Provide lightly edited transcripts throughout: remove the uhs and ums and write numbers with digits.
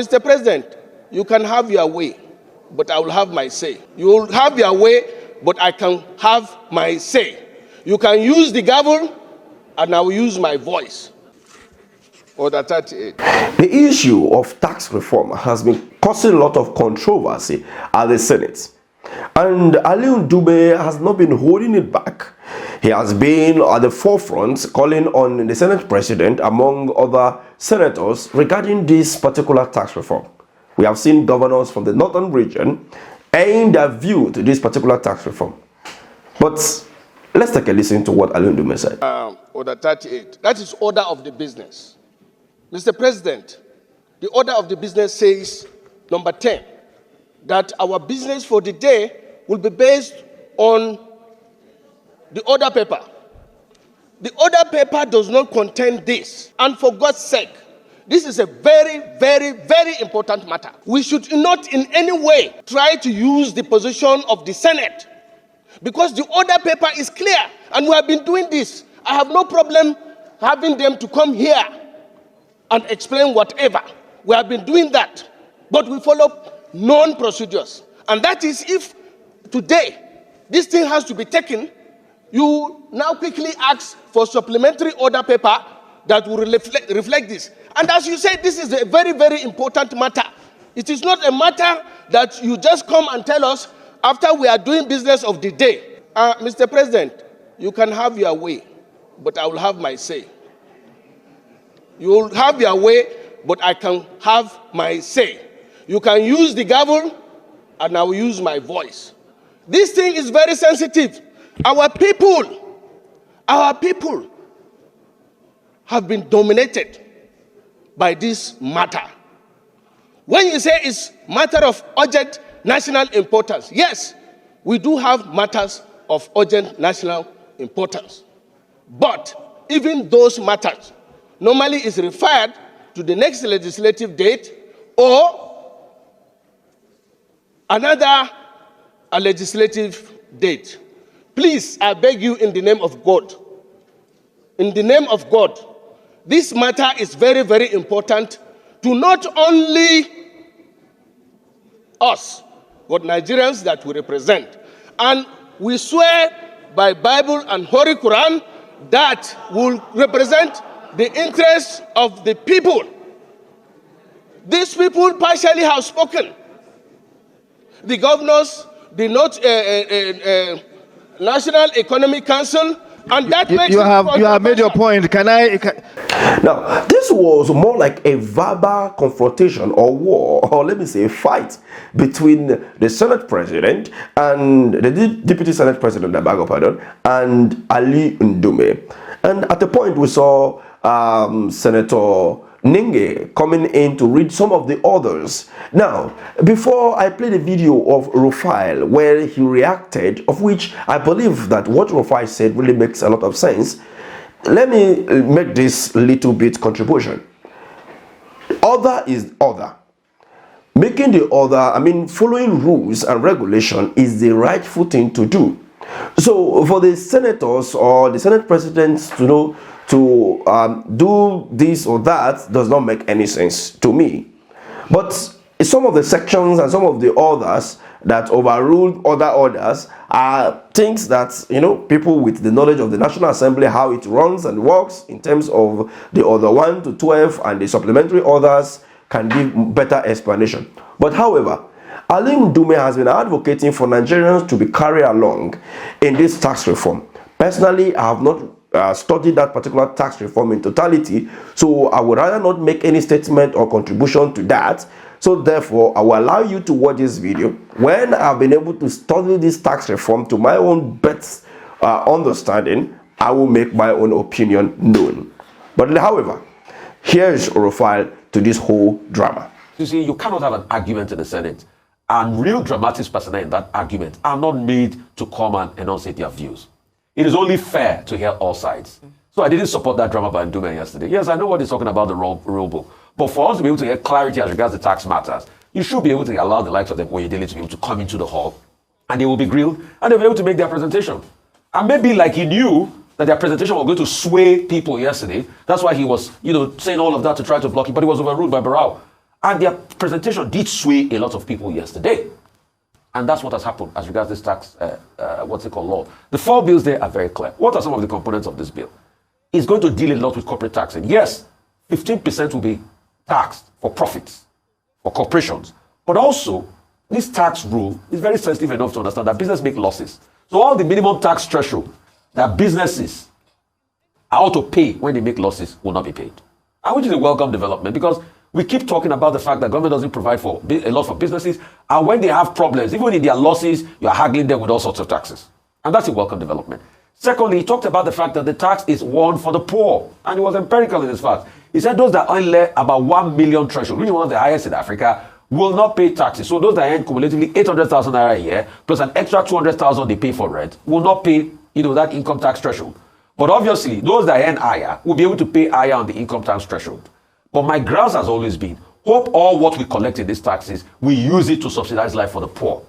Mr. President, you can have your way, but I will have my say. You will have your way, but I can have my say. You can use the gavel, and I will use my voice. Order 38. The issue of tax reform has been causing a lot of controversy at the Senate. And Alie Udume has not been holding it back. He has been at the forefront calling on the Senate President, among other senators, regarding this particular tax reform. We have seen governors from the northern region aim their view to this particular tax reform. But let's take a listen to what Alie Udume said. Order 38. That is order of the business. Mr. President, the order of the business says, number 10, that our business for the day will be based on the order paper. The order paper does not contain this. And for God's sake, this is a very, very, very important matter. We should not in any way try to use the position of the Senate, because the order paper is clear, and we have been doing this. I have no problem having them to come here and explain whatever. We have been doing that, but we follow known procedures. And that is, if today this thing has to be taken, you now quickly ask for supplementary order paper that will reflect this. And as you said, this is a very, very important matter. It is not a matter that you just come and tell us after we are doing business of the day. Mr. President, you can have your way, but I will have my say. You will have your way, but I can have my say. You can use the gavel, and I will use my voice. This thing is very sensitive. Our people have been dominated by this matter. When you say it's matter of urgent national importance, yes, we do have matters of urgent national importance. But even those matters normally is referred to the next legislative date or another legislative date. Please, I beg you in the name of God, this matter is very, very important to not only us, but Nigerians that we represent. And we swear by Bible and Holy Quran that will represent the interests of the people. These people partially have spoken. The governors, the National Economic Council, and that makes you have made your point. Now, this was more like a verbal confrontation or war, or let me say fight, between the Senate President and the Deputy Senate President, and Alie Udume. And at the point we saw Senator Ninge coming in to read some of the orders. Now, before I play the video of Rufia where he reacted, of which I believe that what Rufia said really makes a lot of sense, let me make this little bit contribution. Order is order. Making the order, following rules and regulation is the rightful thing to do. So for the senators or the Senate presidents to do this or that does not make any sense to me. But some of the sections and some of the orders that overruled other orders are things that, people with the knowledge of the National Assembly, how it runs and works in terms of the order 1 to 12 and the supplementary orders, can give better explanation. But however, Alie Udume has been advocating for Nigerians to be carried along in this tax reform. Personally, I have not studied that particular tax reform in totality, so I would rather not make any statement or contribution to that. So therefore, I will allow you to watch this video. When I've been able to study this tax reform to my own best understanding, I will make my own opinion known. But however, here is Rufia to this whole drama. You see, you cannot have an argument in the Senate, and real dramatics personnel in that argument are not made to come and enunciate their views. It is only fair to hear all sides. So I didn't support that drama by Udume yesterday. Yes, I know what he's talking about, the rule book. But for us to be able to get clarity as regards the tax matters, you should be able to allow the likes of them Oyedele to be able to come into the hall, and they will be grilled, and they'll be able to make their presentation. And maybe like he knew that their presentation was going to sway people yesterday, that's why he was, saying all of that to try to block it, but it was overruled by Barrow. And their presentation did sway a lot of people yesterday. And that's what has happened as regards this tax, what's it called, law. The 4 bills there are very clear. What are some of the components of this bill? It's going to deal a lot with corporate taxing. Yes, 15% will be taxed for profits, for corporations. But also, this tax rule is very sensitive enough to understand that business make losses. So all the minimum tax threshold that businesses are out to pay when they make losses will not be paid. And which is a welcome development, because we keep talking about the fact that government doesn't provide for a lot for businesses, and when they have problems, even in their losses, you are haggling them with all sorts of taxes. And that's a welcome development. Secondly, he talked about the fact that the tax is one for the poor, and he was empirical in his fact. He said those that earn about 1 million threshold, which is one of the highest in Africa, will not pay taxes. So those that earn cumulatively 800,000 naira a year, plus an extra 200,000 they pay for rent, will not pay, that income tax threshold. But obviously, those that earn higher will be able to pay higher on the income tax threshold. But my grounds has always been, hope all what we collect in these taxes, we use it to subsidize life for the poor.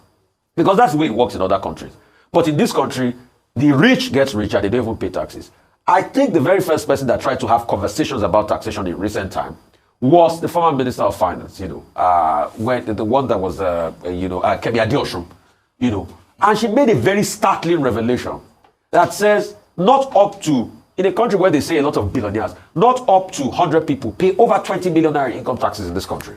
Because that's the way it works in other countries. But in this country, the rich get richer, they don't even pay taxes. I think the very first person that tried to have conversations about taxation in recent time was the former Minister of Finance, when the one that was, Kemi Adeosun, and she made a very startling revelation that says not up to, in a country where they say a lot of billionaires, not up to 100 people pay over 20 million naira income taxes in this country.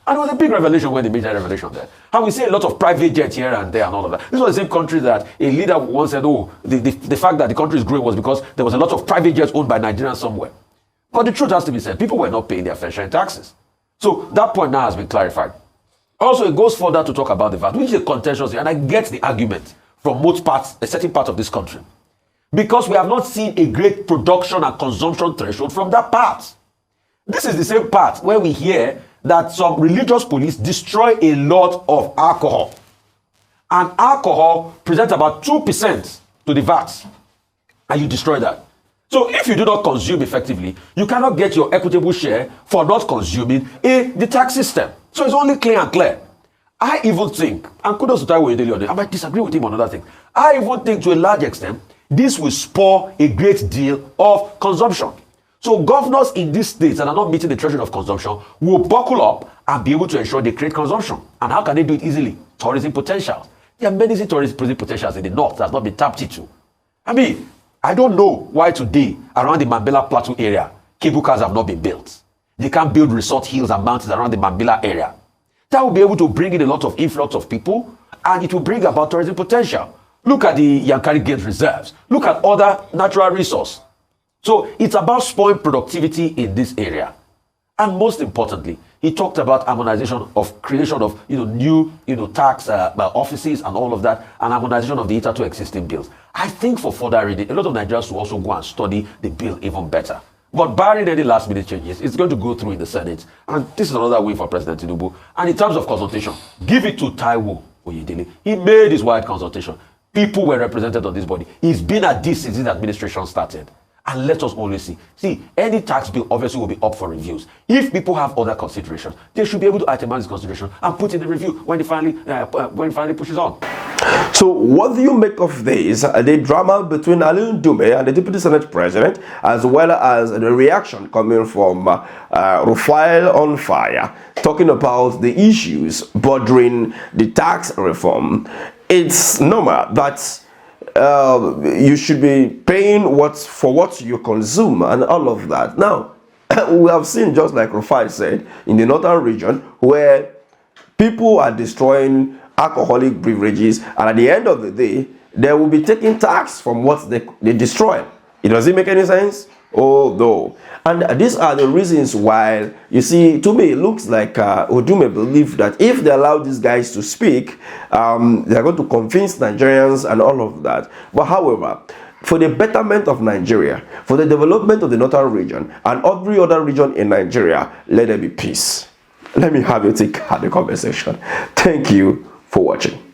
And it was a big revelation when they made that revelation there. And we see a lot of private jets here and there and all of that. This was the same country that a leader once said, the fact that the country is growing was because there was a lot of private jets owned by Nigerians somewhere. But the truth has to be said, people were not paying their fair share in taxes. So that point now has been clarified. Also, it goes further to talk about the VAT, which is a contentious, and I get the argument from most parts, a certain part of this country. Because we have not seen a great production and consumption threshold from that part. This is the same part where we hear that some religious police destroy a lot of alcohol. And alcohol presents about 2% to the VAT. And you destroy that. So if you do not consume effectively, you cannot get your equitable share for not consuming in the tax system. So it's only clear and clear. I even think, and kudos to Taiwo Edeli on it, I might disagree with him on another thing. I even think to a large extent, this will spur a great deal of consumption. So governors in these states that are not meeting the threshold of consumption will buckle up and be able to ensure they create consumption. And how can they do it easily? Tourism potentials. There are many tourism potentials in the north that have not been tapped into. I mean, I don't know why today, around the Mambila Plateau area, cable cars have not been built. They can't build resort hills and mountains around the Mambila area. That will be able to bring in a lot of influx of people, and it will bring about tourism potential. Look at the Yankari Gate reserves. Look at other natural resources. So it's about spurring productivity in this area. And most importantly, he talked about harmonization of creation of new tax offices and all of that, and harmonization of the hitherto existing bills. I think for further reading, a lot of Nigerians will also go and study the bill even better. But barring any last minute changes, it's going to go through in the Senate. And this is another way for President Tinubu. And in terms of consultation, give it to Taiwo Oyedele. He made his wide consultation. People were represented on this body. He's been at this since his administration started. And let us always see, any tax bill obviously will be up for reviews. If people have other considerations, they should be able to itemize this consideration and put in the review when it finally pushes on. So what do you make of this, the drama between Alie Udume and the Deputy Senate President, as well as the reaction coming from Rufia on fire, talking about the issues bordering the tax reform? It's normal that you should be paying for what you consume and all of that. Now, we have seen, just like Rufia said, in the northern region, where people are destroying alcoholic beverages, and at the end of the day, they will be taking tax from what they destroy. It doesn't make any sense? Oh, no. And these are the reasons why, you see, to me, it looks like Udume believe that if they allow these guys to speak, they are going to convince Nigerians and all of that. But however, for the betterment of Nigeria, for the development of the northern region and every other region in Nigeria, let there be peace. Let me have you take the conversation. Thank you for watching.